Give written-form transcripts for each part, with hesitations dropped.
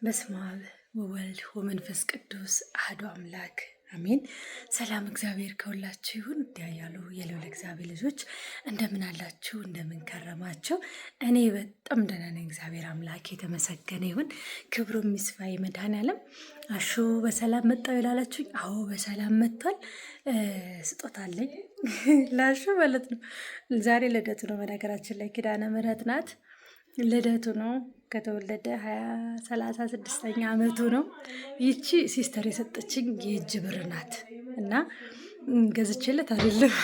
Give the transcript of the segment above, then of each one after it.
በስመ አብ ወወልድ ወመንፈስ ቅዱስ አሐዱ አምላክ አሜን። ሰላም እግዚአብሔር ከሁላችሁ ይሁን። ያያሉ የልዑል እግዚአብሔር ልጆች እንደምን አላችሁ? እንደምን ከረማችሁ? እኔ በጣም ደህና ነኝ። እግዚአብሔር አምላክ የተመሰገነ ይሁን። ክብሩ ይስፋ መድኃኔዓለም። አሹ በሰላም መጣው ይላላችሁ? አዎ በሰላም መጥቷል። ስጦታ አለኝ ላሹ ማለት ነው። ዛሬ ልደቱ ነው። በነገራችን ላይ ኪዳነ ምሕረት ናት። ልደቱ ነው። ከተወለደ 36ኛ ዓመቱ ነው። ይቺ ሲስተር የሰጠችኝ የእጅ ብር ናት እና ገዝቼለት አይደለም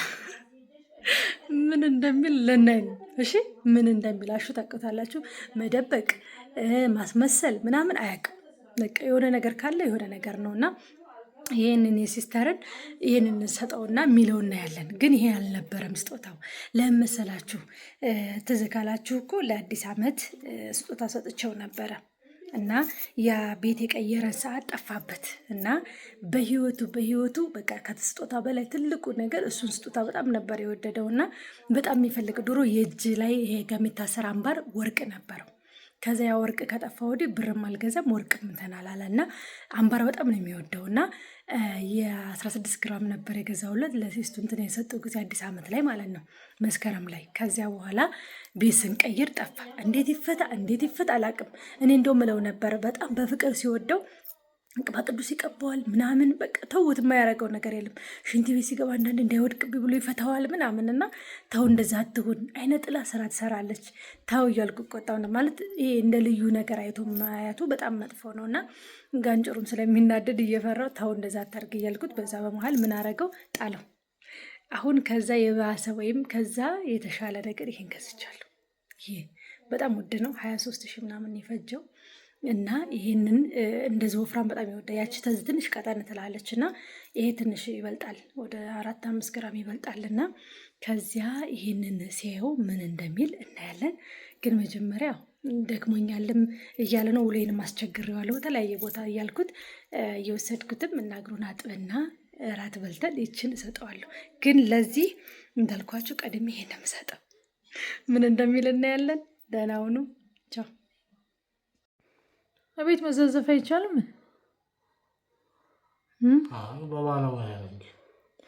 ምን እንደሚል ለናይ ነው። እሺ ምን እንደሚል አሹ ታውቁታላችሁ። መደበቅ ማስመሰል ምናምን አያውቅም። በቃ የሆነ ነገር ካለ የሆነ ነገር ነውና ይሄንን የሲስተርን ይሄንን ሰጠውና የሚለው እናያለን። ግን ይሄ አልነበረም ስጦታው። ለምን መሰላችሁ? ትዝ ካላችሁ እኮ ለአዲስ ዓመት ስጦታ ሰጥቼው ነበረ እና ያ ቤት የቀየረን ሰዓት ጠፋበት እና በህይወቱ በቃ ከስጦታ በላይ ትልቁ ነገር እሱን ስጦታ በጣም ነበር የወደደው እና በጣም የሚፈልግ ድሮ የእጅ ላይ ይሄ ከሚታሰር አምባር ወርቅ ነበረው። ከዚያ ወርቅ ከጠፋ ወዲህ ብርም አልገዛም ወርቅም እንትን አላለ እና አምባር በጣም ነው የሚወደው እና የ16 ግራም ነበር የገዛውለት ለሲስቱ እንትን የሰጠው ጊዜ አዲስ ዓመት ላይ ማለት ነው መስከረም ላይ። ከዚያ በኋላ ቤት ስንቀይር ጠፋ። እንዴት ይፈታ አላውቅም። እኔ እንደው ምለው ነበር በጣም በፍቅር ሲወደው ቅባ ቅዱስ ይቀባዋል ምናምን በቃ ተውት፣ የማያደርገው ነገር የለም። ሽንት ቤት ሲገባ አንዳንድ እንዳይወድቅብኝ ብሎ ይፈታዋል ምናምን እና ተው እንደዛ አትሁን፣ አይነ ጥላ ስራ ትሰራለች ተው እያልኩ ቆጣው ነው ማለት ይሄ እንደ ልዩ ነገር አይቶ ማያቱ በጣም መጥፎ ነው እና ጋንጭሩም ስለሚናደድ እየፈራው ተው እንደዛ አታርግ እያልኩት በዛ በመሀል ምን አረገው ጣለው። አሁን ከዛ የባሰ ወይም ከዛ የተሻለ ነገር ይሄን ገዝቻለሁ። ይሄ በጣም ውድ ነው 23,000 ምናምን የፈጀው እና ይሄንን እንደዚህ ወፍራም በጣም ይወዳል። ያቺ ተዝ ትንሽ ቀጠን ትላለች እና ይሄ ትንሽ ይበልጣል፣ ወደ 4-5 ግራም ይበልጣል። እና ከዚያ ይሄንን ሲያየው ምን እንደሚል እናያለን። ግን መጀመሪያ ደክሞኛልም እያለ ነው ውሌንም አስቸግሬዋለሁ በተለያየ ቦታ እያልኩት እየወሰድኩትም እና እግሩን አጥብና እራት በልተን ይችን እሰጠዋለሁ። ግን ለዚህ እንዳልኳችሁ ቀድሜ ይሄን ነው የምሰጠው። ምን እንደሚል እናያለን። ደህና ሁኑ። ቻው። አቤት መዘዘፍ አይቻልም።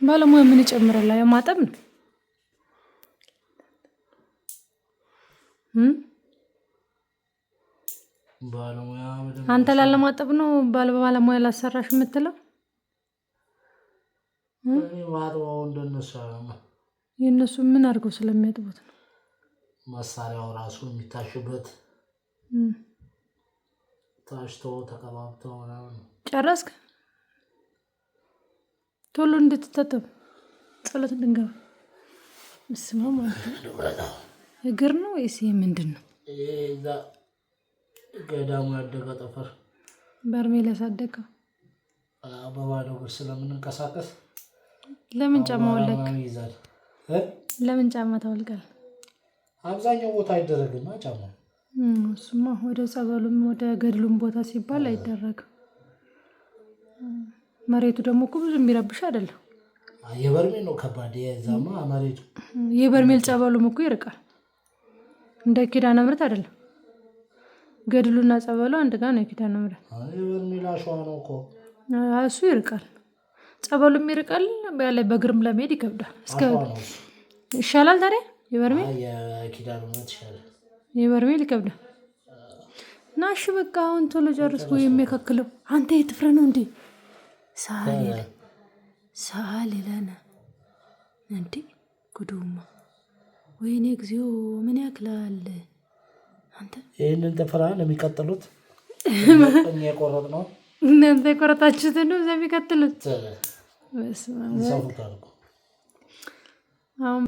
ባለሙያ ምን ይጨምራል? ማጠብ ነው። አንተ ላለማጠብ ነው ባለሙያ ላሰራሽ የምትለው? የእነሱ ምን አድርገው ስለሚያጥቡት ነው? መሳሪያው ራሱ የሚታሽበት ታሽቶ ተቀባብቶ ምናምን። ጨረስክ? ቶሎ እንድትታጠብ ጸሎት እንድንገባ። እስማ ማለት ነው። እግር ነው ወይስ ምንድን ነው? እዛ ገዳሙ ያደገ ጠፈር በርሜል ያሳደገው በባዶ እግር ስለምንንቀሳቀስ ለምን ጫማ ወለቅ? ይዛል። ለምን ጫማ ታወልቃል? አብዛኛው ቦታ አይደረግማ ጫማ። እሱማ ወደ ጸበሉም ወደ ገድሉም ቦታ ሲባል አይደረግም። መሬቱ ደግሞ እኮ ብዙ የሚረብሽ አይደለም። የበርሜል ነው ከባድ። የዛማ መሬቱ የበርሜል ጸበሉም እኮ ይርቃል። እንደ ኪዳነ ምሕረት አይደለም። ገድሉና ጸበሉ አንድ ጋር ነው። የኪዳነ ምሕረት የበርሜል አሸዋ ነው እኮ እሱ ይርቃል። ጸበሉም ይርቃል። ያለ በእግርም ለመሄድ ይከብዳል። እስከ ይሻላል ታዲያ የበርሜል የኪዳነ ምሕረት ይሻላል። የበርሜል ይከብዳል። ናሽ በቃ አሁን ቶሎ ጨርስ። ወይ የሚያካክለው አንተ የትፍረ ነው እንዴ? ሳል ይለና እንዴ ጉዱማ። ወይኔ እግዚኦ ምን ያክላል አንተ። ይሄንን ተፈራ ለሚቀጥሉት እኛ የቆረጥ ነው እናንተ የቆረጣችሁት ነው እዛ የሚቀጥሉት። አሁን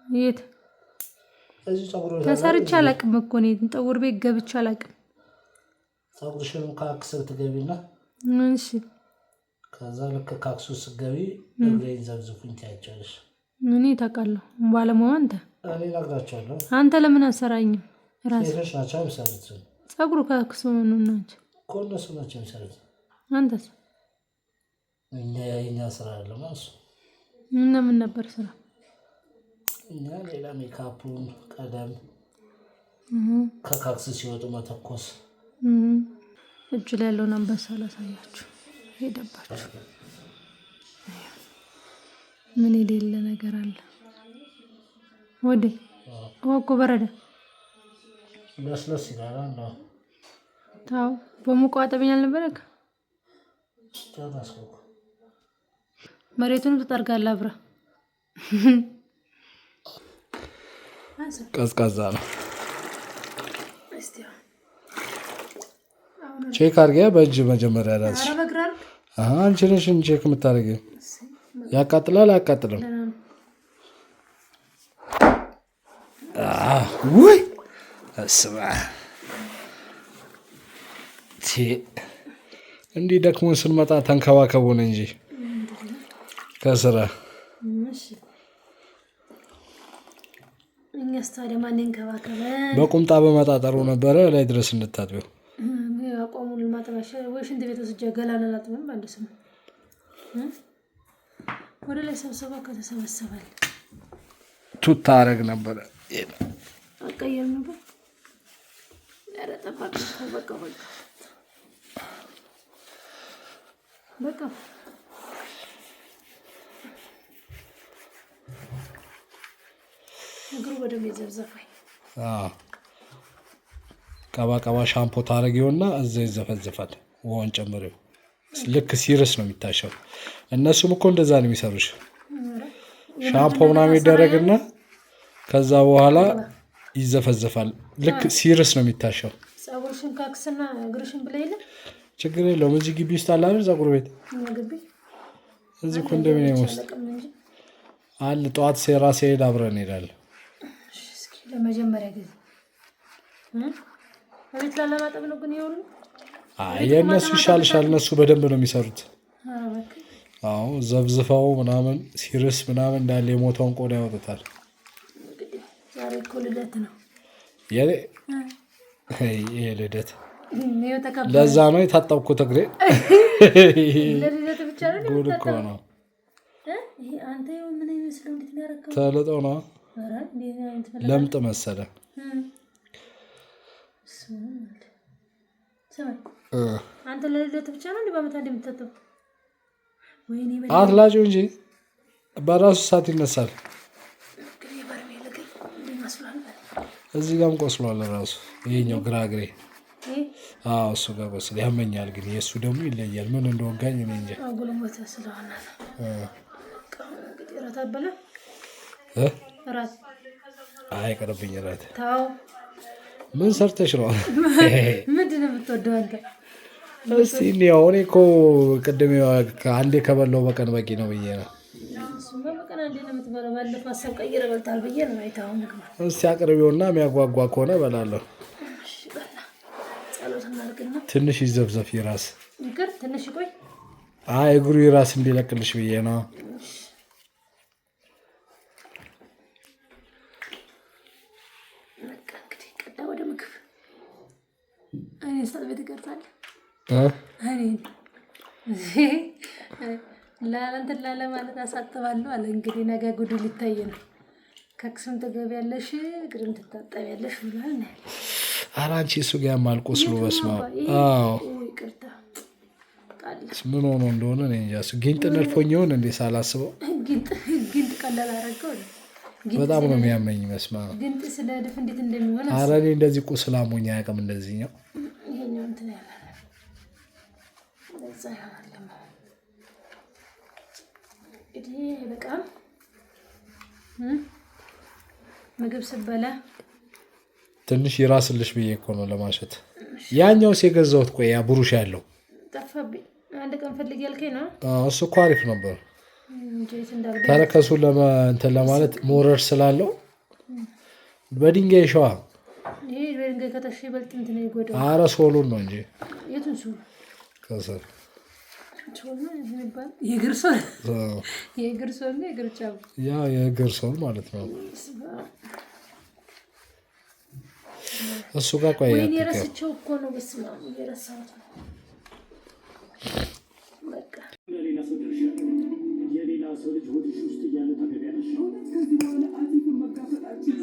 የት ተሰርቼ አላውቅም እኮ እኔ ጠጉር ቤት ገብቼ አላውቅም። ፀጉርሽን ካክስ ትገቢና እሺ፣ ከዛ ልክ ካክሱ ስትገቢ እግሬን ዘብዝፉኝ ታያቸዋለሽ። እኔ ታውቃለሁ ባለሙያ አንተ። እኔ እነግራቸዋለሁ። አንተ ለምን አሰራኝም? ሴቶች ናቸው የሚሰሩት። ፀጉሩ ካክሱ ምን ናቸው እኮ እነሱ ናቸው የሚሰሩት። አንተስ? የእኛ ስራ አይደለም እሱ። እና ምን ነበር ስራ? እኛ ሌላ ሜካፑን ቀደም ከካክስ ሲወጡ መተኮስ እጁ ላይ ያለውን አንበሳ ላሳያችሁ። ሄደባችሁ ምን የሌለ ነገር አለ ወዴ ወኮ በረደ ለስለስ ይላል ነው ታው በሙቀ አጠብኝ አልነበረክ ታታስኩ መሬቱን ትጠርጋለህ አብራ ቀዝቃዛ ነው። ቼክ አድርጊያ በእጅ መጀመሪያ ራስሽ አንቺ ነሽ ቼክ የምታደርጊው። ያቃጥላል አያቃጥልም? ውይ እስማ እንዲህ ደክሞን ስንመጣ ተንከባከቡን እንጂ ከስራ እኛስ ታዲያ ማን ይንከባከበን? በቁምጣ በመጣጠሩ ነበረ ላይ ድረስ እንድታጥቢው አቆሙን ማጥባሽ ወይ ሽንት ቤት ወስጄ ገላን አላጥብም ባንደስ ነው ወደ ላይ ሰብሰባ ከተሰበሰባል ቱታ አረግ ነበረ አቀየር ነበር ያረ ተባክ በቃ እግሩ ወደም ይዘፍዘፋይ ቀባ ሻምፖ ታረጊውና እዛ ይዘፈዘፋል። ወን ጨምሪው ልክ ሲርስ ነው የሚታሸው። እነሱም እኮ እንደዛ ነው የሚሰሩሽ። ሻምፖ ምናምን ይደረግና ከዛ በኋላ ይዘፈዘፋል። ልክ ሲርስ ነው የሚታሸው። ጸጉርሽን ካክስና እግርሽን ብለይለ ችግር የለውም። እዚህ ግቢ ውስጥ አለ አይደል ጸጉር ቤት? እዚህ ኮንዶሚኒየም ውስጥ አለ። ጠዋት ሴራሴ ሄድ አብረን እንሄዳለን። እስኪ ለመጀመሪያ ጊዜ አቤት ላለማጠብ ነው ግን ይሁን። አይ የነሱ ይሻልሻል። እነሱ በደንብ ነው የሚሰሩት። አዎ ዘብዝፈው ምናምን ሲርስ ምናምን እንዳለ የሞተውን ቆዳ ያወጣታል። ዛሬ እኮ ልደት ነው ይሄ ልደት ለዛ ነው የታጠብኩት እግሬ ለልደት ብቻ ነው ጉድ እኮ ነው። አንተ ምን ይመስለው እንዴት ነው ያረከው? ተለጦ ነው ለምጥ መሰለ አንተ ለልደት ብቻ ነው እንዴ በመታ እንደምትታጠብ? ወይኔ አትላጭው እንጂ በራሱ ሰዓት ይነሳል። እዚህ ጋርም ቆስሏል ራሱ ይሄኛው ግራ እግሬ። እሱ ጋር ቆስል ያመኛል፣ ግን የእሱ ደግሞ ይለያል። ምን እንደወጋኝ እኔ እንጃ። አጉልሞት ስለሆነ እራት አበላ እራት አይቀርብኝ እራት ታው ምን ሰርተሽ ነው? ምንድን ነው የምትወደው አንተ? እስቲ ነው እኔ እኮ ቅድም አንዴ ከበላው በቀን በቂ ነው ብዬ ነው። እሱማ በቀን አንዴ ነው የምትበላው። ባለፈው ሀሳብ ቀይረ በልታል ብዬ ነው አይታው ምግብ። እስቲ አቅርቢውና የሚያጓጓ ከሆነ እበላለሁ። እሺ በላ ጸሎት እናድርግና ትንሽ ይዘፍዘፍ ይራስ ይቅር ትንሽ ቆይ። አይ እግሩ ይራስ እንዲለቅልሽ ብዬ ነው። ሰልቤት ይቀርታል ለአንተ ላለ ማለት አሳጥባለሁ አለ። እንግዲህ ነገ ጉድ ሊታይ ነው። ከክስም ትገቢያለሽ እግርም ትታጠቢያለሽ ብሏል። ኧረ አንቺ እሱ ጋር ማልቆስሉ በስማ አዎ ይቅርታ ምን ሆኖ እንደሆነ እኔ እንጃ። ጊንጥ ነድፎኝ ይሆን እንዴ ሳላስበው ጊንጥ ቀላል አደረገው። በጣም ነው የሚያመኝ መስማ ጊንጥ ስለድፍ እንዴት እንደሚሆን ኧረ እኔ እንደዚህ ቁስል አሞኝ አያውቅም። እንደዚህኛው ይሄኛው እንትን ያለ ለዛ ያለ እንግዲህ በቃ ምግብ ስበላ ትንሽ ይራስልሽ ብዬ እኮ ነው ለማሸት። ያኛውስ የገዛሁት ቆይ ያ ብሩሽ ያለው ጠፋብኝ። አንድ ቀን ፈልግ ያልከኝ ነው። እሱ እኮ አሪፍ ነበር። ተረከሱ እንትን ለማለት ሞረር ስላለው በድንጋይ ሸዋ ይሄ በድንጋይ ከተሽ ይበልጥ እንትን ይጎዳል። ኧረ ሶሉን ነው እንጂ የቱን ሶል ከሰር ሶል ነው የሚባል የእግር ሶል የእግር ሶል ነው የእግር ጫማ ያ የእግር ሶል ማለት ነው። እሱ ጋር ቆይ ወይኔ ረስቼው እኮ ነው። በስመ አብ የረሳሁት ነው። በቃ ሰው ልጅ ወዲህ ውስጥ እያለ ታገቢያለሽ። ከዚህ በኋላ አቲፉን መጋፈጣችን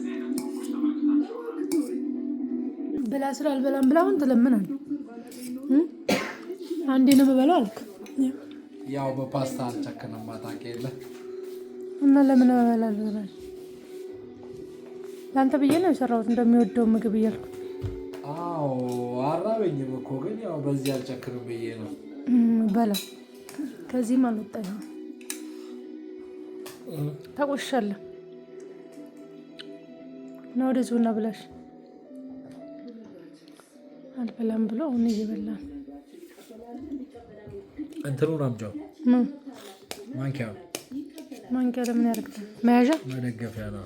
ብላ ስላልበላም ብላውን ትለምናል። አንዴ ነው የምበላው አልክ። ያው በፓስታ አልጨከነም ማታውቂ የለ እና ለምን እበላለሁ? ለአንተ ብዬ ነው የሰራሁት እንደሚወደው ምግብ እያልኩ። አዎ አራበኝም እኮ ግን ያው በዚህ አልጨክንም ብዬ ነው። በላ ከዚህም አልወጣኝም። ተቆሻለሁ እና ወደ ዞና ብላሽ አልበላም ብሎ አሁን እየበላን እንትኑን አምጫው ማንኪያ ለምን ያደርግታል? መያዣ መደገፊያ ነው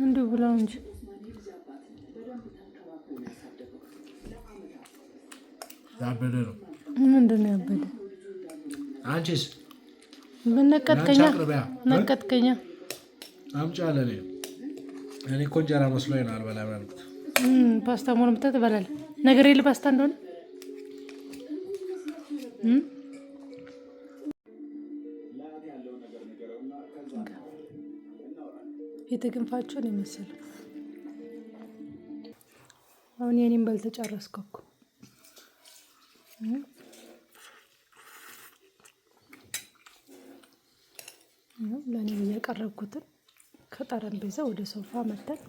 እንዲሁ ብላው እንጂ ያበደ ነው። ምንድን ነው ያበደ? አንቺስ ነቀጥከኛ አምጪ አለ። እኔ እኮ እንጀራ መስሎኝ ነው አልበላም ያልኩት። ፓስታ መሆን ብታይ ትበላለህ። ነገር የለ ፓስታ እንደሆነ የተገንፋቸውን የመሰለ አሁን የኔን በልተጨረስከው እኮ ለእኔ እያቀረብኩትን ከጠረጴዛ ወደ ሶፋ መተን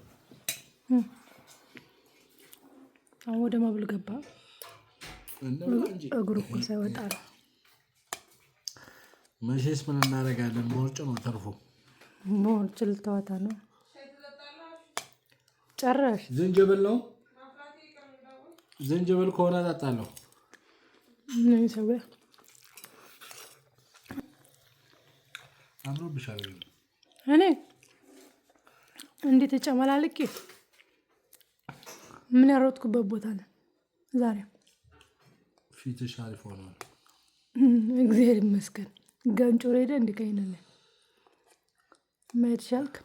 አሁን ወደ መብል ገባ። እግሩ እኮ ሳይወጣ ነው። መቼስ ምን እናደርጋለን? ቦርጭ ነው ተርፎ ቦርጭ ልታወጣ ነው። ጨረሽ? ዝንጅብል ነው። ዝንጅብል ከሆነ እጠጣለሁ። ምን ሰው አምሮብሻል። እኔ እንዴት ተጨመላልቄ ምን ያሮጥኩበት ቦታ ነው ዛሬ። ፊትሽ አሪፍ ሆኗል። እግዚአብሔር ይመስገን። ጋንጮሬ ሄደ እንድከይነለ ማየት ሻልክ።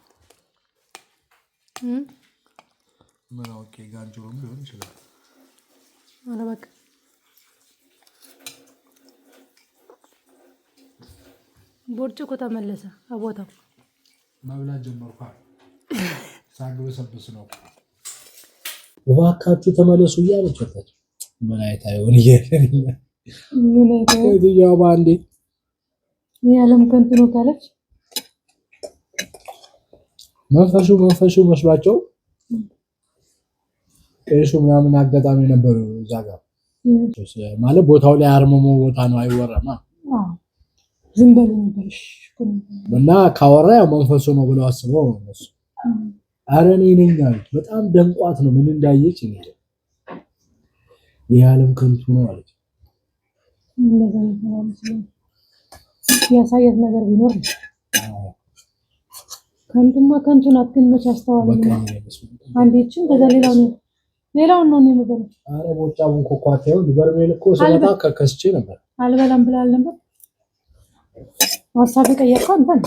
ምን አውቄ ጋንጮሮም ሊሆን ይችላል። ኧረ በቃ ቦርጭ እኮ ተመለሰ አቦታው። መብላት ጀመርኩ። ሳግበሰብስ ነው። እባካችሁ ተመለሱ እያለች ወጣች። ምን አይታ ይሆን ያው ባንዴ የዓለም ከንቱ ነው ካለች መንፈሱ መስሏቸው ቄሱ ምናምን አጋጣሚ ነበሩ እዛ ጋር ማለት ቦታው ላይ አርመሞ ቦታ ነው አይወራማ። ዝም በሉ ነበር እና ካወራ ያው መንፈሱ ነው ብለው አስበው እነሱ ኧረ እኔ ነኝ አሉት። በጣም ደንቋት ነው ምን እንዳየች ነው የዓለም ከንቱ ነው አለች። ያሳየት ነገር ቢኖር ከንቱማ ከንቱ ናት። ግን መች አስተዋለ አንዴችን ከዛ ሌላውን ነው የሚበላው። ኧረ ቦጫውን ኮኳቴው በርሜል እኮ ስለታ ከከስቼ ነበር። አልበላም ብላል ነበር። ሀሳብ ቀየርኩ። አንተን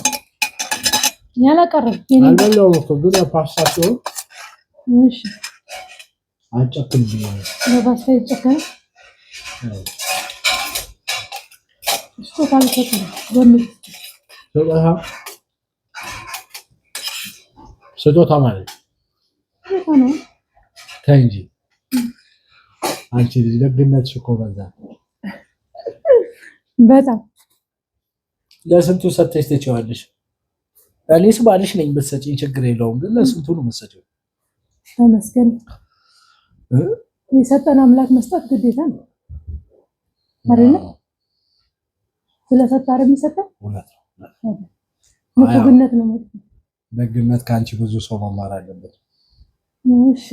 ያላቀረብ አልበላው እኮ ግን ፓስታ ሲሆን እሺ አጨክም ቢሆን ለፓስታ ይጨከነ እሱ ካልተሰጠ በምን ስጦታ ማለት ነው። ተይ እንጂ አንቺ ልጅ ደግነትሽ እኮ በዛ በጣም። ለስንቱ ሰጥተሽ ትችዋለሽ? እኔስ ባልሽ ነኝ ብትሰጪኝ ችግር የለውም፣ ግን ለስንቱ ነው የምትሰጪው? ተመስገን። የሰጠን አምላክ መስጠት ግዴታ ነው አይደል? ስለሰጠ አይደል የሚሰጠን? እውነት ነው። ንፉግነት ነው። ደግነት ከአንቺ ብዙ ሰው መማር አለበት። እሺ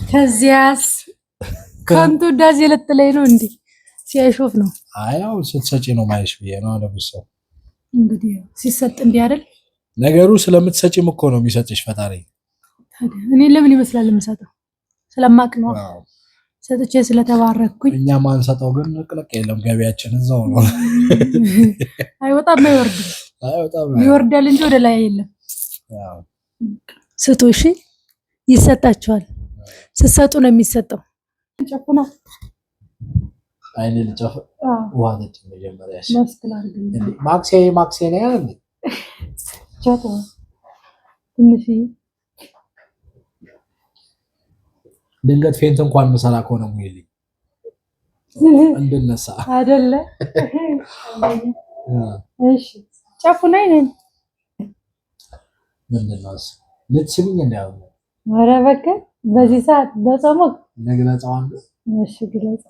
ከዚያስ ከንቱ ዳዝ የለጥለኝ ነው እንዴ? ሲያሾፍ ነው። አያው ስትሰጪ ነው ማይሽ ብዬ ነው አለብሶ። እንግዲህ ሲሰጥ እንዴ አይደል? ነገሩ ስለምትሰጪም እኮ ነው የሚሰጥሽ ፈጣሪ። ታዲያ እኔ ለምን ይመስላል የምሰጠው? ስለማቅ ነው ሰጥቼ ስለተባረኩኝ። እኛ ማንሰጠው ግን ቅልቅ የለም፣ ገቢያችን እዛው ነው። አይወጣም አይወርድም። ይወርዳል እንጂ ወደ ላይ የለም። ስጡ እሺ፣ ይሰጣችኋል። ስትሰጡ ነው የሚሰጠው። ጨፍና አይኔ ልጨፍ ዋለች መጀመሪያ መስክል አድርግ። ማክሴ ነው ያለ ቻታ ትንሽ ድንገት ፌንት እንኳን መሰራ ከሆነ ሙይልኝ እንድነሳ አይደለ? እሺ ጨፉናይ ነን ምንድነው ልትስሚኝ እንዳይሆን ኧረ በቃ በዚህ ሰዓት በጾም ለግለጻው አንዱ እሺ ግለጽ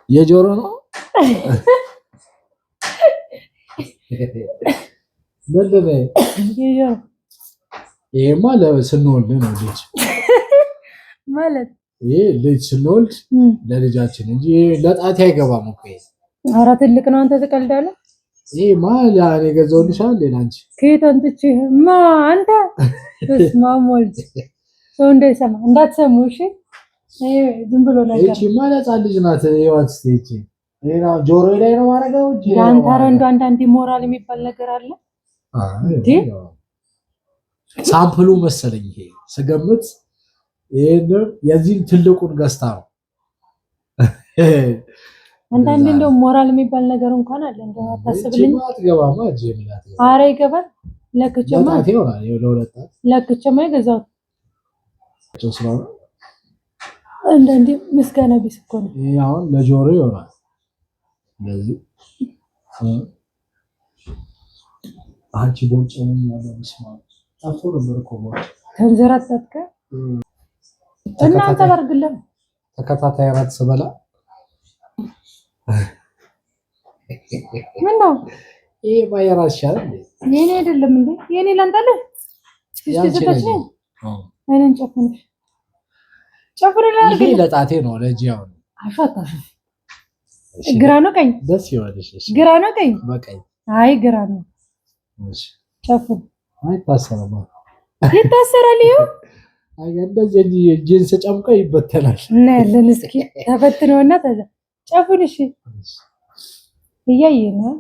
የጆሮ ነው ምንድነው የጆሮ ይሄማ ለስንወልድ ነው ልጅ ማለት ይሄ ልጅ ስንወልድ ለልጃችን እንጂ ለጣቴ አይገባም እኮ ይሄ ኧረ ትልቅ ነው አንተ ትቀልዳለህ ይሄ ማለ ያኔ ገዘውልሻል ሌላንቺ ከየት አንጥቼ ማ አንተ በስማም ወልድ ሰው እንዳይሰማ እንዳትሰሙ እሺ ይሄ ዝም ብሎ ነገር እቺ ማለት ልጅ ናት ይዋት ስቴጂ ይሄና ጆሮ ላይ ነው ማረጋው እጂ ያንተ ረንዶ አንዳንዴ ሞራል የሚባል ነገር አለ እንዴ ሳምፕሉ መሰለኝ ይሄ ስገምት ይሄን የዚህን ትልቁን ገስታ ነው አንዳንዴ እንደው ሞራል የሚባል ነገር እንኳን አለ እንደው አታስብልኝ አትገባማ እጂ ምላት አረ ይገባል ለክቸማ ለክቸማ ይገዛው ስለሆነ አንዳንዴ ምስጋና ቢስ እኮ ነው ይሄ አሁን ለጆሮ ይሆናል ለዚህ አንቺ ቦንጨው ያለው መስማ ታፎ ነበር እኮ ቦንጭ ተንዘራጣጥከ እናንተ ባርግለም ተከታታይ አራት ስበላ ምን ነው ይሄ ባይራስ ይሻላል የኔ አይደለም እንዴ የኔ ላንጣለ እስቲ ዘፈች ነው አይነን ጨፍር ይሄ ለጣቴ ነው ለጂያው አሻታ ግራ ነው ቀኝ ደስ ይወድሽ ግራ ነው ቀኝ በቀኝ አይ ግራ ነው እሺ ጨፍር አይ ታሰረማ ይታሰራል ይኸው አይ እንደዚህ ጂንስ ጨምቆ ይበተናል እና ያለን እስኪ ተፈትነውና ተዛ ጨፍር እሺ እያየህ ነው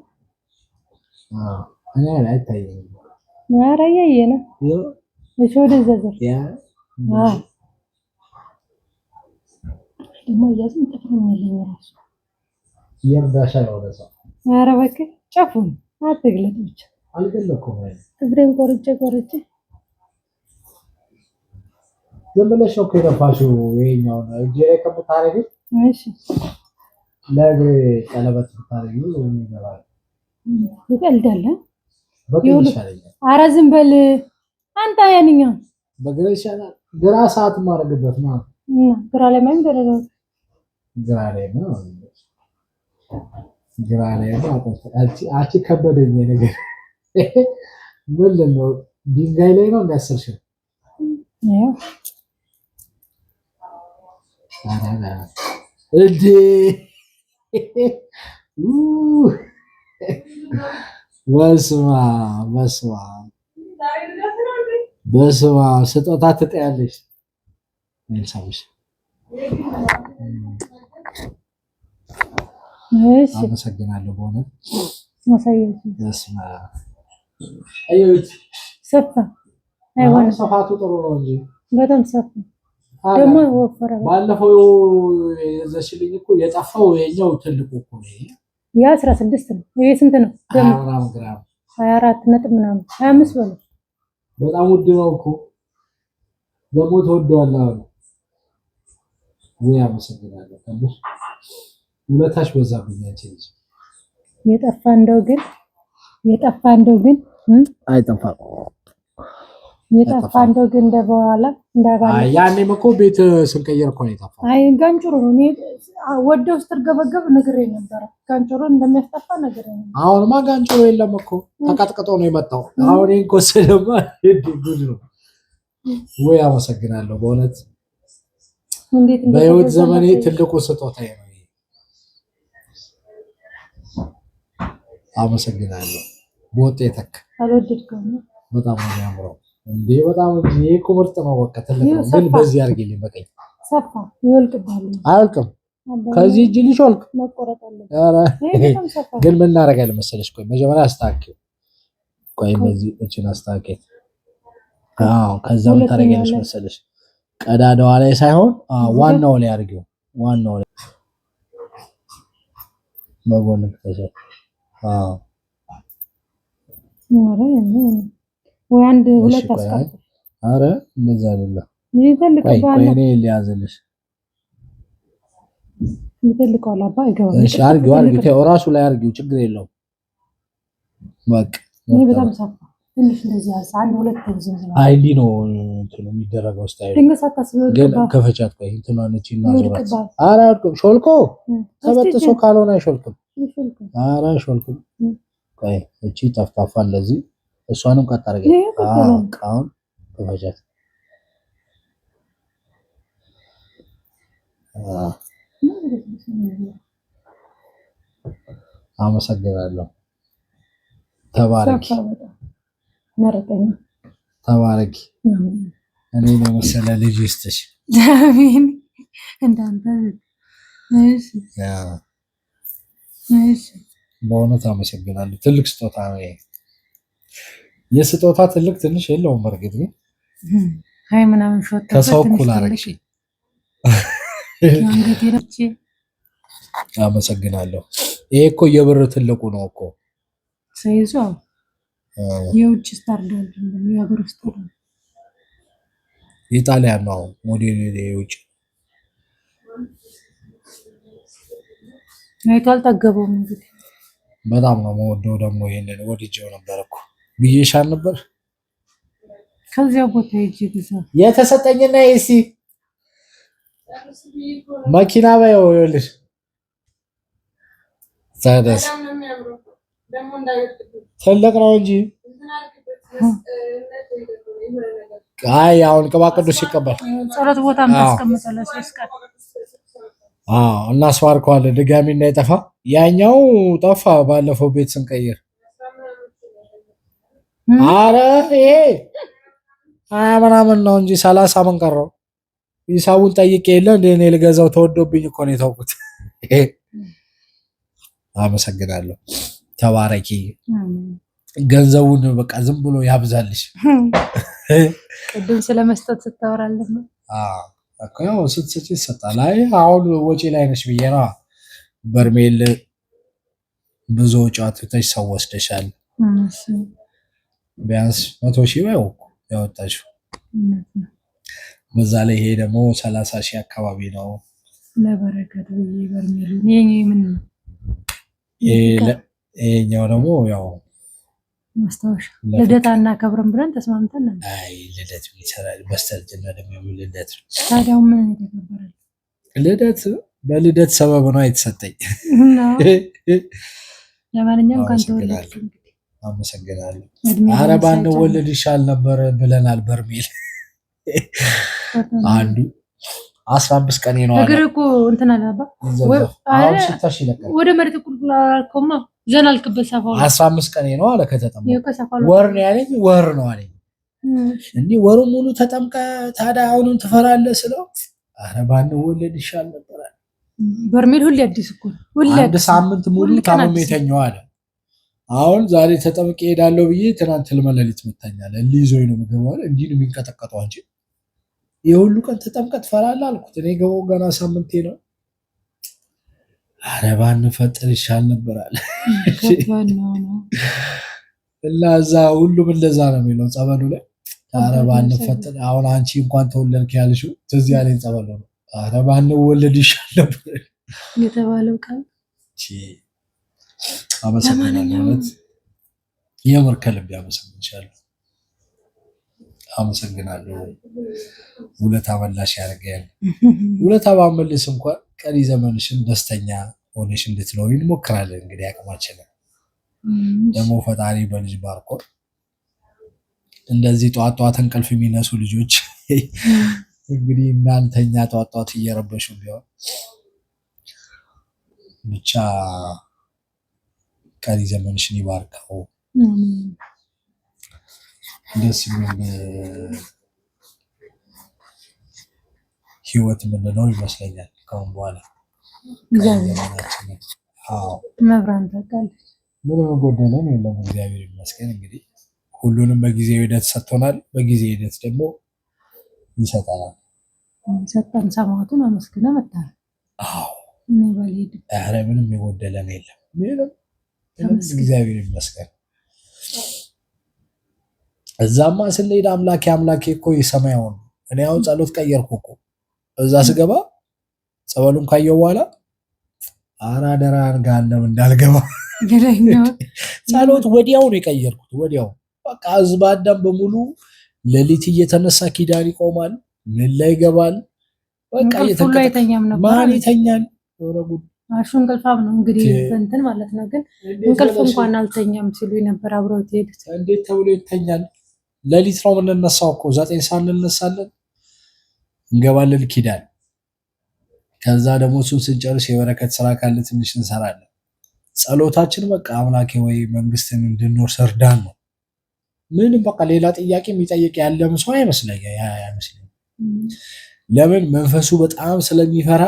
እኔ አይታየኝም ኧረ እያየህ ነው እሺ ወደዛ ዘር ያ ደግሞ ያዝም ተፈረም ያለኝ ራሱ የርዳሻ ወደዛ ኧረ በቃ ጨፉን አትግለጥ ብቻ አልገለኩም እግሬን ቆርጬ ዘመለሽ ነው ከደፋሽው ይሄኛው ነው እጄ ላይ ከመታረግ እሺ ለእግሬ ቀለበት ብታረጊው ይገባል ይቀልዳል በግራ ይሻላል ኧረ ዝም በል አንተ ያንኛው በግራ ይሻላል ግራ ሰዓት ማረግበት ነው ግራ ላይ ማን ደረገው ግራ ላይ ነው አቺ ከበደኝ ነገር ምን ነው ድንጋይ ላይ ነው እንዳሰርሽ ነው አራና እዲ በስማ ስጦታ ትጠያለሽ እንሳምሽ እሺ አመሰግናለሁ በእውነት ማሳየት በስማ አዩት ሰፋ አይሆን ሰፋቱ ጥሩ ነው እንጂ በጣም ሰፋ ደግሞ ወፈረ ባለፈው የዘሽልኝ እኮ የጠፋው የኛው ትልቁ እኮ ነው ያ 16 ነው ይሄ ስንት ነው ደግሞ 24 ነጥብ ምናምን 25 በለው በጣም ውድ ነው እኮ ደግሞ ተወዷል ወይ አመሰግናለሁ ከልሽ ሁለታሽ በዛብኝ አንቺ ልጅ የጠፋ እንደው ግን አይጠፋም የጠፋ እንደው ግን እንደበኋላ እንዳባለ ያኔም እኮ ቤት ስንቀየር እኮ ነው የጠፋው አይ ጋንጭሮ ነው እኔ ወደው ስትርገበገብ ነገር ነበር ጋንጭሮ እንደሚያስጠፋ ነገር ነው አሁንማ ጋንጭሮ የለም እኮ ተቀጥቅጦ ነው የመጣው አሁን እንቆሰለማ ጉድ ነው ወይ አመሰግናለሁ በእውነት እንዴት በህይወት ዘመኔ ትልቁ ስጦታዬ ነው አመሰግናለሁ በውጤትክ አልወደድከውም በጣም ነው የሚያምረው እንዴ በጣም እንጂ ኩምርጥ ነው በቃ ትልቅ ነው ግን በዚህ አድርጊልኝ በቀኝ ሰፋ ይወልቅባል አልቅም ከዚህ እጅ ሊሾልክ መቆረጥ አለ ኧረ ግን ምን እናደርጋለን መሰለሽ ቆይ መጀመሪያ አስተካክል ቆይ በዚህ እቺን አስተካክል አዎ ከዛ ምን ታደርጊያለሽ መሰለሽ ቀዳዳዋ ላይ ሳይሆን ዋናው ላይ አድርጊው ዋናው ላይ በጎን ከተሰ ወይ አንድ ሁለት አስቀምጥ አረ እንደዛ አይደለም። ቆይ እኔ ሊያዝልሽ ይፈልቀዋል አባ ይገባል። እሺ አርጊው ራሱ ላይ አርጊው፣ ችግር የለውም። በቃ እኔ በጣም ሰፋ ትንሽ እንደዚህ አንድ ሁለት ጊዜ አይ እንዲህ ነው እንትኑ የሚደረገው ስታይል። ግን ከፈቻት ቆይ እንትኗ ነች እና ዞራት። ኧረ ሾልኮ ተበጥሶ ካልሆነ አይሾልክም። ኧረ አይሾልክም። ቆይ እቺ ጠፍጣፋ እንደዚህ እሷንም ቀጥ አድርገ አሁን ከፈቻት። አመሰግናለሁ። ተባረኪ ተባረኪ። እኔ ነው መሰለ ልጅ ይስጥሽ። አሜን። እንዳንተ እሺ እሺ። በእውነት አመሰግናለሁ። ትልቅ ስጦታ ነው። የስጦታ ትልቅ ትንሽ የለውም። በርግጥ ግን አይ ምናምን ሾት ከሰው እኩል አደረግሽ። አመሰግናለሁ። ይሄ እኮ የብር ትልቁ ነው እኮ ሳይዙ የውጭ ስታንዳርድ ነው። የሀገር ውስጥ ነው። የጣሊያን ነው ሞዴል የውጭ አይቶ አልጠገበውም። እንግዲህ በጣም ነው የምወደው። ደግሞ ይሄንን ወድጄው ነበር እኮ ብዬሻል ነበር። ከዚያ ቦታ ሂጅ ግዛ የተሰጠኝና ኤሲ መኪና ባይው ይኸውልሽ ታደስ ትልቅ ነው እንጂ አይ አሁን ቅባ ቅዱስ ይቀበል ጸሎት ቦታ ማስቀመጣለሁ። እናስባርከዋለን ድጋሚ እንዳይጠፋ። ያኛው ጠፋ ባለፈው ቤት ስንቀይር። አረ ይሄ 20 ምናምን ነው እንጂ 30 ምን ቀረው? ሂሳቡን ጠይቄ የለ እንደ እኔ ልገዛው ተወዶብኝ እኮ ነው የተውኩት። አመሰግናለሁ። ተባረኪ። ገንዘቡን በቃ ዝም ብሎ ያብዛልሽ። ቅድም ስለመስጠት ስታወራለህ ነው። ያው ስትሰጪ ይሰጣል። አይ አሁን ወጪ ላይ ነሽ ብዬ ነው። በርሜል ብዙ ወጪ አትተሽ ሰው ወስደሻል። ቢያንስ 100,000 ነው ያወጣሽው። በዛ ላይ ይሄ ደግሞ 30,000 አካባቢ ነው። ለበረከት ብዬ በርሜሉ ምን ይሄኛው ደግሞ ያው ማስታወሻ ልደት አናከብርም ብለን ተስማምተን ነበር። አይ ልደት ይሰራል በስተርጅና ደግሞ ልደት ነው። ታዲያ ምን ተከበረ? ልደት በልደት ሰበብ ነው የተሰጠኝ። ለማንኛውም ካንተ ወለድክ አመሰግናለሁ። ኧረ ባንወለድ ይሻል ነበር ብለናል። በርሜል አንዱ 15 ቀን ነው አለ። እግር እኮ እንትን አለባ አሁን ሲታሽ ይለቀል ወደ መሬት ቁልቁል አልከውማ ዘና አልክበት። ሰፋው 15 ቀን ነው አለ። ከተጠመቀ ወር ነው ያለኝ። ወር ነው አለኝ። እንዴ ወሩ ሙሉ ተጠምቀ ታዲያ አሁንም ትፈራለህ ስለው ኧረ ባንወለድ ይሻል ነበር። በርሜል ሁሌ አዲስ እኮ ሁሌ አንድ ሳምንት ሙሉ ታመም የተኛው አለ። አሁን ዛሬ ተጠምቄ ሄዳለሁ ብዬ ትናንት ለመለሊት መታኛለ ሊዞኝ ነው የምገባው አለ። እንዲህ ነው የሚንቀጠቀጠው እንጂ የሁሉ ቀን ተጠምቀህ ትፈራለህ አልኩት። እኔ ገባው ገና ሳምንቴ ነው። ኧረ ባንፈጥር ይሻል ነበር አለ። እና እዛ ሁሉም እንደዛ ነው የሚለው ጸበሉ ላይ። ኧረ ባንፈጥር አሁን አንቺ እንኳን ተወለድክ ያልሽው ትዝ ያለኝ ጸበሉ ነው። ኧረ ባንወለድ ይሻል ነበር የተባለው ቃል። አመሰግናለሁ። የምር ከልብ አመሰግናለሁ። አመሰግናለሁ። ውለታ መላሽ ያደርጋል። ውለታ ባመልስ እንኳን ቀሪ ዘመንሽን ደስተኛ ሆነሽ እንድትኖሪ እንሞክራለን። እንግዲህ አቅማችንን ደግሞ ፈጣሪ በልጅ ባርኮ እንደዚህ ጧት ጧት እንቅልፍ የሚነሱ ልጆች እንግዲህ እናንተኛ ጧት ጧት እየረበሹ ቢሆን ብቻ ቀሪ ዘመንሽን ይባርከው። ደስ የሚል ህይወት የምንለው ይመስለኛል ከአሁን በኋላ። መብራን ታውቃለች። ምንም ጎደለን የለም። እግዚአብሔር ይመስገን። እንግዲህ ሁሉንም በጊዜ ሂደት ሰጥቶናል። በጊዜ ሂደት ደግሞ ይሰጠናል። ሰጠን። ሰማቱን አመስግነ መጣል። ኧረ ምንም የጎደለን የለም። ምንም እግዚአብሔር ይመስገን። እዛማ ስንሄድ አምላኬ እኮ የሰማያው ነው። እኔ አሁን ጸሎት ቀየርኩ እኮ እዛ ስገባ ጸበሉን ካየው በኋላ አራደራን ጋነም እንዳልገባ ጸሎት ወዲያው ነው የቀየርኩት። ወዲያው በቃ ህዝብ አዳም በሙሉ ሌሊት እየተነሳ ኪዳን ይቆማል፣ ምን ላይ ይገባል። በቃ ማን ይተኛል? አሹ እንቅልፋም ነው እንግዲህ እንትን ማለት ነው። ግን እንቅልፍ እንኳን አልተኛም ሲሉ ነበር አብረው ትሄዱት። እንዴት ተብሎ ይተኛል? ሌሊት ነው የምንነሳው እኮ 9 ሰዓት እንነሳለን፣ እንገባለን ኪዳን። ከዛ ደግሞ እሱን ስንጨርስ የበረከት ስራ ካለ ትንሽ እንሰራለን። ጸሎታችን በቃ አምላኬ ወይ መንግስትን እንድንወርስ እርዳን ነው። ምንም በቃ ሌላ ጥያቄ የሚጠይቅ ያለም ሰው አይመስለኝም። ለምን መንፈሱ በጣም ስለሚፈራ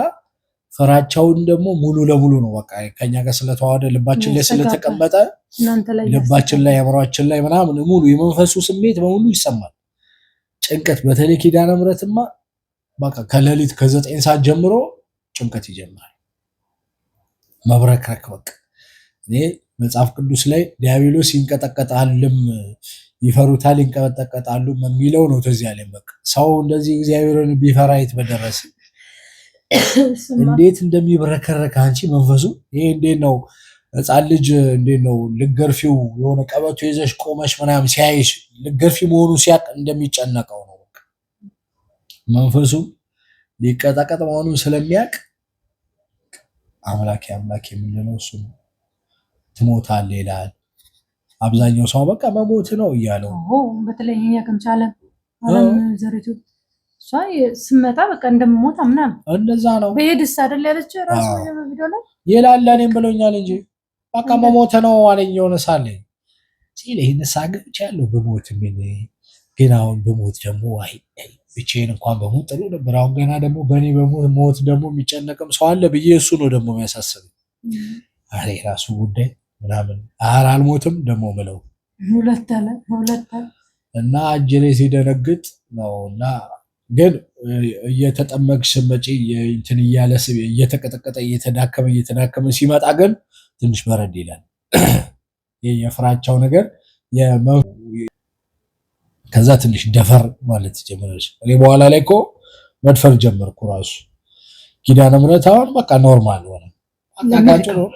ፍራቻውን ደግሞ ሙሉ ለሙሉ ነው በቃ ከኛ ጋር ስለተዋወደ ልባችን ላይ ስለተቀመጠ ልባችን ላይ አእምሯችን ላይ ምናምን ሙሉ የመንፈሱ ስሜት በሙሉ ይሰማል። ጭንቀት በተለይ ኪዳነ ምሕረትማ በቃ ከሌሊት ከ9 ሰዓት ጀምሮ ጭንቀት ይጀምራል፣ መብረክረክ። በቃ እኔ መጽሐፍ ቅዱስ ላይ ዲያብሎስ ይንቀጠቀጣልም ይፈሩታል ይንቀጠቀጣሉ የሚለው ነው ትዝ ያለኝ። በቃ ሰው እንደዚህ እግዚአብሔርን ቢፈራ የት በደረሰ። እንዴት እንደሚብረከረክ አንቺ መንፈሱ። ይሄ እንዴት ነው ሕፃን ልጅ እንዴት ነው ልገርፊው የሆነ ቀበቶ ይዘሽ ቆመሽ ምናምን ሲያይሽ ልገርፊ መሆኑ ሲያቅ እንደሚጨነቀው ነው። በቃ መንፈሱ ሊቀጠቀጥ መሆኑን ስለሚያቅ አምላኬ የምንለው እሱ ነው። ትሞታለህ ይላል አብዛኛው ሰው በቃ መሞት ነው እያለው። በተለይ እኛ ከምቻለ አለም ዘሪቱ ስመጣ በቃ እንደምሞት ምናምን እንደዛ ነው። በሄድስ አይደል ያለች ራሱ ቪዲዮ ላይ ይላል። እኔም ብሎኛል እንጂ በቃ መሞት ነው አለኝ። የሆነ ሳለ ሲል ይሄን ሳገብቻለሁ በሞት ግን አሁን በሞት ደግሞ አይ ብቻዬን እንኳን በሞት ጥሩ ነበር። አሁን ገና ደግሞ በእኔ በሞት ደግሞ የሚጨነቅም ሰው አለ ብዬ እሱ ነው ደግሞ የሚያሳስብ። አሬ ራሱ ጉዳይ ምናምን አልሞትም ደግሞ ብለው ሁለት እና እጅሬ ሲደነግጥ ነው። እና ግን እየተጠመቅሽ መጪ እንትን እያለ እየተቀጠቀጠ እየተዳከመ ሲመጣ ግን ትንሽ በረድ ይላል። የፍራቻው ነገር ከዛ ትንሽ ደፈር ማለት ጀመረች። እኔ በኋላ ላይ እኮ መድፈር ጀመርኩ። ራሱ ኪዳነ ምሕረት አሁን በቃ ኖርማል ሆነ። አቃቃጭ ነው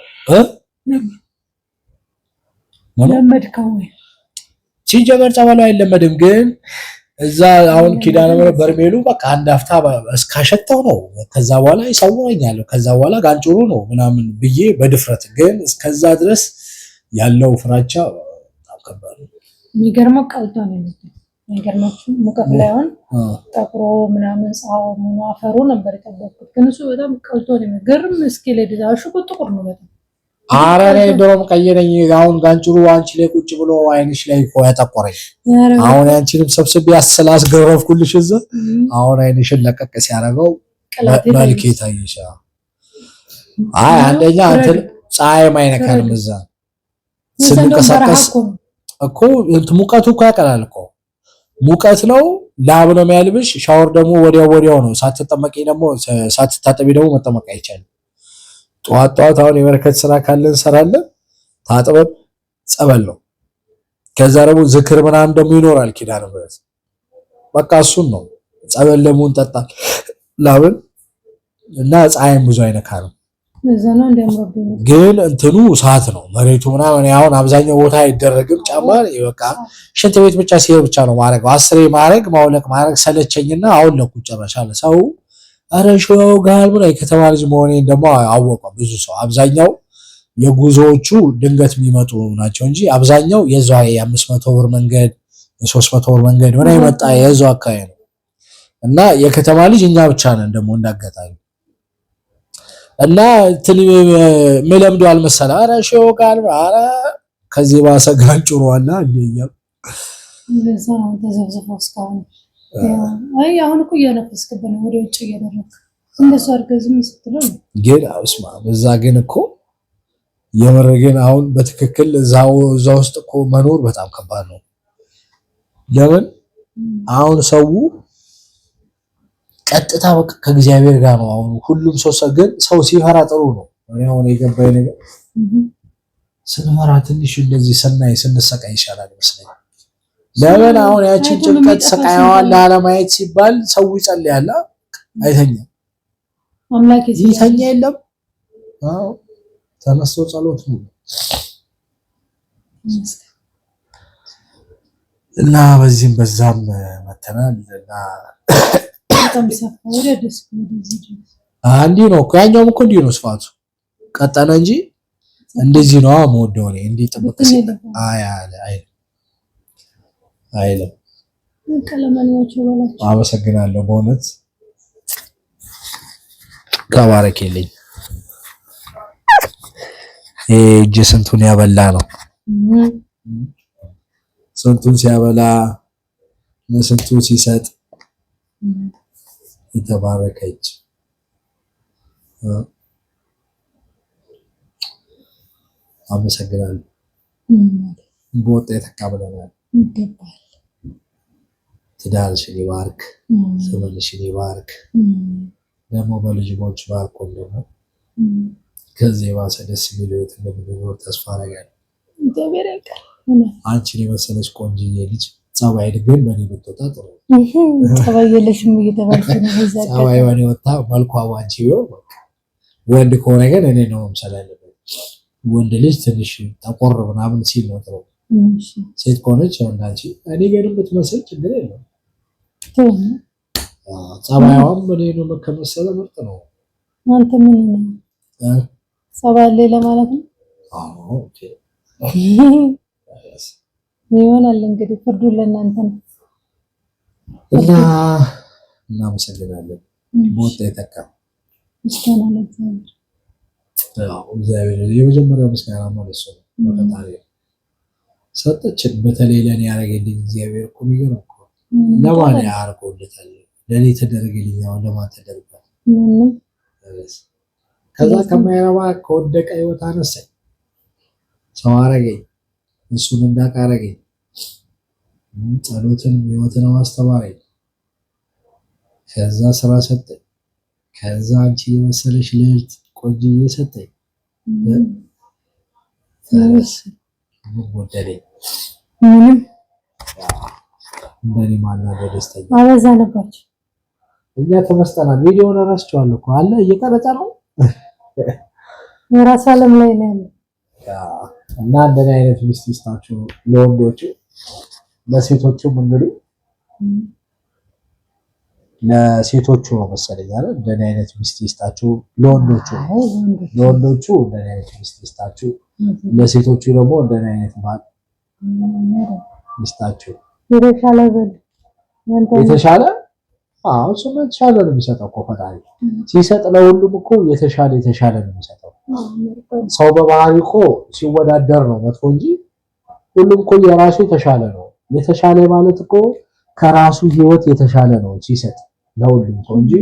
ለመድከው ሲጀመር ጸበሉ አይለመድም። ግን እዛ አሁን ኪዳነ ምሕረት በርሜሉ በቃ አንድ አፍታ እስካሸተው ነው። ከዛ በኋላ ይሰውረኛል። ከዛ በኋላ ጋንጭሩ ነው ምናምን ብዬ በድፍረት ግን እስከዛ ድረስ ያለው ፍራቻ በጣም ከባድ ነው። የሚገርመው ቀልጦ ነው የሚገርማችሁ ሙቀት ላይ አሁን ጠቁሮ ምናምን ፀሐዩ አፈሩ ነበር የጠበቅኩት። ግን እሱ በጣም ቀልጦ ነው የሚገርም። እስኪ ለዲዛሹ ቁጥቁር ነው በጣም አራሬ ድሮም ቀይ ነኝ። አሁን ጋንጭሩ አንቺ ላይ ቁጭ ብሎ አይንሽ ላይ እኮ ያጠቆረኝ። አሁን አንቺንም ሰብስቤ አስላስገረፍኩልሽ እዛ አሁን አይንሽን ለቀቅ ሲያደርገው መልክ ይታይሽ። አይ አንደኛ እንትን ፀሐይ ማይነካንም እዛ ስንቀሳቀስ እኮ ሙቀቱ እኮ ያቀላል እኮ ሙቀት ነው። ላብ ነው የሚያልብሽ። ሻወር ደግሞ ወዲያው ነው። ሳትታጠቢ ደግሞ መጠመቅ አይቻልም። ጠዋት አሁን የበረከት ስራ ካለ እንሰራለን። ታጥበን ጸበል ነው። ከዛ ደግሞ ዝክር ምናምን ደግሞ ይኖራል ኪዳነ ምሕረት በቃ እሱን ነው። ጸበል ደግሞ እንጠጣል ላብን እና ፀሐይም ብዙ አይነካ ነው። ግን እንትኑ ሰዓት ነው መሬቱ ምናምን። አሁን አብዛኛው ቦታ አይደረግም። ጫማ በቃ ሽንት ቤት ብቻ ሲሄድ ብቻ ነው ማድረግ። 10 ማውለቅ ሰለቸኝና አሁን ለኩ ጨረሻለ ሰው አረሽው ጋር ብሎ ከተማ ልጅ መሆኔን ደግሞ አወቀ ብዙ ሰው። አብዛኛው የጉዞዎቹ ድንገት የሚመጡ ናቸው እንጂ አብዛኛው የዛው የ500 ብር መንገድ የ300 ብር መንገድ ሆነ ይመጣ የዛው አካባቢ ነው። እና የከተማ ልጅ እኛ ብቻ ነን ደግሞ እንዳጋጣሚ እና ምለምዶ አልመሰለ አረሽው ጋር አረ ከዚህ ባሰ ጋንጭሩ አለ እንደኛ ለዛው ተዘብዘፈው እስካሁን አይ አሁን እኮ እያነፈስክብን ወደ ውጭ እያደረክ እንደሱ አርገዝም ስትለው ግን አውስማ በዛ ግን እኮ የምር ግን አሁን በትክክል እዛው ውስጥ እኮ መኖር በጣም ከባድ ነው። ለምን አሁን ሰው ቀጥታ በቃ ከእግዚአብሔር ጋር ነው። አሁን ሁሉም ሰው ሲፈራ ጥሩ ነው። እኔ አሁን የገባኝ ነገር ስንፈራ ትንሽ እንደዚህ ስንሰቃይ ይሻላል ይመስለኛል። ለምን አሁን ያችን ጭንቀት ስቃይዋን ላለማየት ሲባል ሰው ይጸልያል አይተኛም አምላክ ይተኛ የለም አዎ ተነስቶ ጸሎት ነው እና በዚህም በዛም መተናል እና በጣም ሰፋ ወደ ደስ አንዲ ነው ያኛውም እኮ እንዲህ ነው ስፋቱ ቀጠነ እንጂ እንደዚህ ነው የምወደው እኔ እንዲህ ጥብቅ ሲል አይለም ቀለማኛቸው ባላችሁ አመሰግናለሁ በእውነት ከባረከልኝ እጅ ስንቱን ያበላ ነው ስንቱን ሲያበላ ለስንቱ ሲሰጥ የተባረከች አመሰግናለሁ ቦት የተቀበለናል ይገባል ትዳርሽን ይባርክ ዘመንሽን ይባርክ ደግሞ በልጅቦች ባርኮ ደግሞ ከዚህ ባሰ ደስ የሚል ህይወት እንደምንኖር ተስፋ አደርጋለሁ አንቺን የመሰለች ቆንጆዬ ልጅ ጸባይ ግን በእኔ ብትወጣ ጥሩ ጸባይ የለሽም እየተባልሽ ነው ጸባይ በእኔ ወጣ መልኳ ባንቺ ቢሆን ወንድ ከሆነ ግን እኔ ነው መምሰል ያለበት ወንድ ልጅ ትንሽ ጠቆር ምናምን ሲል ነው ጥሩ ሴት ከሆነች እንዳንቺ እኔ ግን ብትመስል ችግር የለም ጸባይዋም እኔ ነው ከመሰለ ምርጥ ነው አንተ ምን ነው ጸባይ ላይ ለማለት ነው አዎ ኦኬ ይሆናል እንግዲህ ፍርዱ ለእናንተ ነው እና እናመሰግናለን ቦት የተካ ምስጋና ለእግዚአብሔር እግዚአብሔር የመጀመሪያው ምስጋና ማለት ነው በፈጣሪ ሰጠችን በተለይ ለኔ ያደረገልኝ እግዚአብሔር እኮ የሚገርም እኮ ለማን ያደርገውለታል ለኔ ተደረገልኝ አሁን ለማን ተደርጓል ከዛ ከማይረባ ከወደቀ ህይወት አነሳኝ ሰው አረገኝ እሱን እንዳቃረገኝ ጸሎትን ህይወትን ማስተማረኝ ከዛ ስራ ሰጠኝ ከዛ አንቺ የመሰለሽ ልዕልት ቆንጆዬ ሰጠኝ ወደደኝ ምንም እንደኔ ማናደ ደስተኛ አበዛ ነባችሁ እኛ ተመስጠናል ቪዲዮውን እረስቸዋለሁ እኮ አለ እየቀረጸ ነው የራስ ዓለም ላይ ነው ያለው እና እንደኔ አይነት ሚስት ይስጣችሁ ለወንዶቹ ለሴቶቹም እንግዲህ ለሴቶቹ ነው መሰለኝ አይደል እንደኔ አይነት ሚስት ይስጣችሁ ለወንዶቹ እንደኔ አይነት ሚስት ይስጣችሁ ለሴቶቹ ደግሞ እንደኔ አይነት ባል ይስጣችሁ የተሻለ አዎ እሱ የተሻለ ነው የሚሰጠው እኮ ፈጣሪ ሲሰጥ ለሁሉም እኮ የተሻለ ነው የሚሰጠው ሰው በባህሪ እኮ ሲወዳደር ነው መጥፎ እንጂ ሁሉም እኮ የራሱ የተሻለ ነው የተሻለ ማለት እኮ ከራሱ ህይወት የተሻለ ነው ሲሰጥ ለሁሉም ሰው እንጂ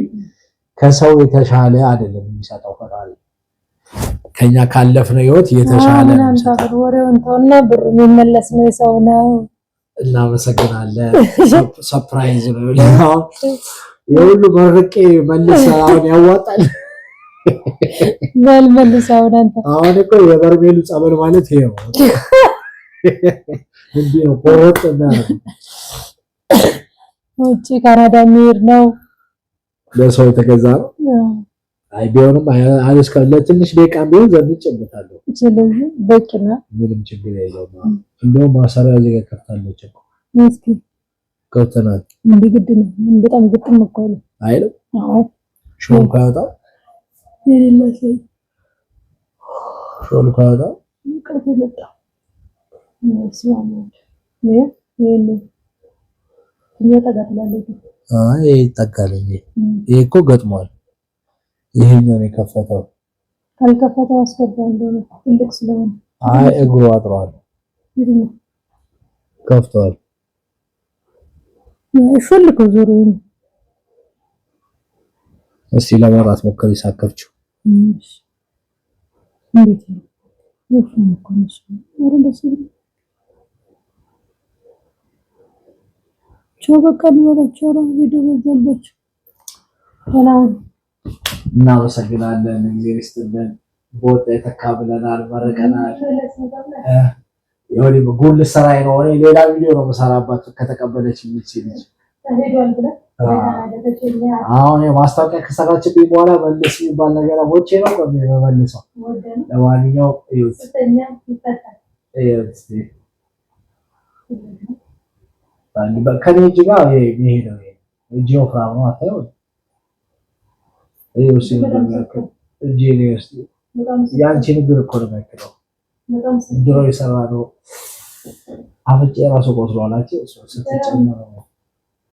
ከሰው የተሻለ አይደለም የሚሰጠው ፈጣሪ ከኛ ካለፍነው ህይወት የተሻለ ነው የሚሰጠው ወሬውን ተውና ብር የሚመለስ ነው የሰው ነው እናመሰግናለን ሰርፕራይዝ ነው ለማው የሁሉ መርቄ መልሰው ያዋጣል መልሰው አንተ አሁን እኮ የበርሜሉ ጸበል ማለት ይሄ ነው እንዴ ነው ቆረጥ ነው ውጪ ካናዳ ሚር ነው ለሰው የተገዛ ነው አይ ቢሆንም አለስከለ ትንሽ ደቂቃ ቢሆን ዘንጭበታለሁ ስለዚህ በቂና ምንም ችግር የለውም እንደው ማሰሪያ ላይ ከፍታለች እኮ እስኪ ከተናል እንዴ ግድ ነው በጣም ግጥም እኮ ነው አይደል አዎ ሾልካታ የሌለሽ ሾልካታ ከፈለጣ ስማማ ይሄን ይተጋጥላለች አይ ይተጋለኝ ይሄ እኮ ገጥሟል ይሄኛው ነው የከፈተው ካልከፈተው አስገባው እንደሆነ ትልቅ ስለሆነ አይ እግሩ አጥሯል ከፍቷል ሹልኩ ዞሮ እስቲ ለማራት ሞክሪ ሳከፍችው እንዴት ነው ወፍም ኮንሽ ወረደስ ቾበቀን ወራቸው ቪዲዮ በዘልበች ሰላም እናመሰግናለን እግዚአብሔር ይስጥልን ቦት የተካብለናል መረቀናል የሆነ ጎል ሰራይ ነው እኔ ሌላ ቪዲዮ ነው መሰራባት ከተቀበለች የሚችል አሁን የማስታወቂያ ከሰራችብኝ በኋላ መልስ የሚባል ነገር ወጪ ነው በመልሰው ለማንኛውም እዩት ከኔ እጅ ጋር የሚሄደው እጅ ወፍራም ነው አታየው እጅ ነው ያንቺ ንግር እኮ ነው የሚያክለው ድሮ የሰራ ነው አፍንጫ ራሱ ቆስሏል ስትጨምረው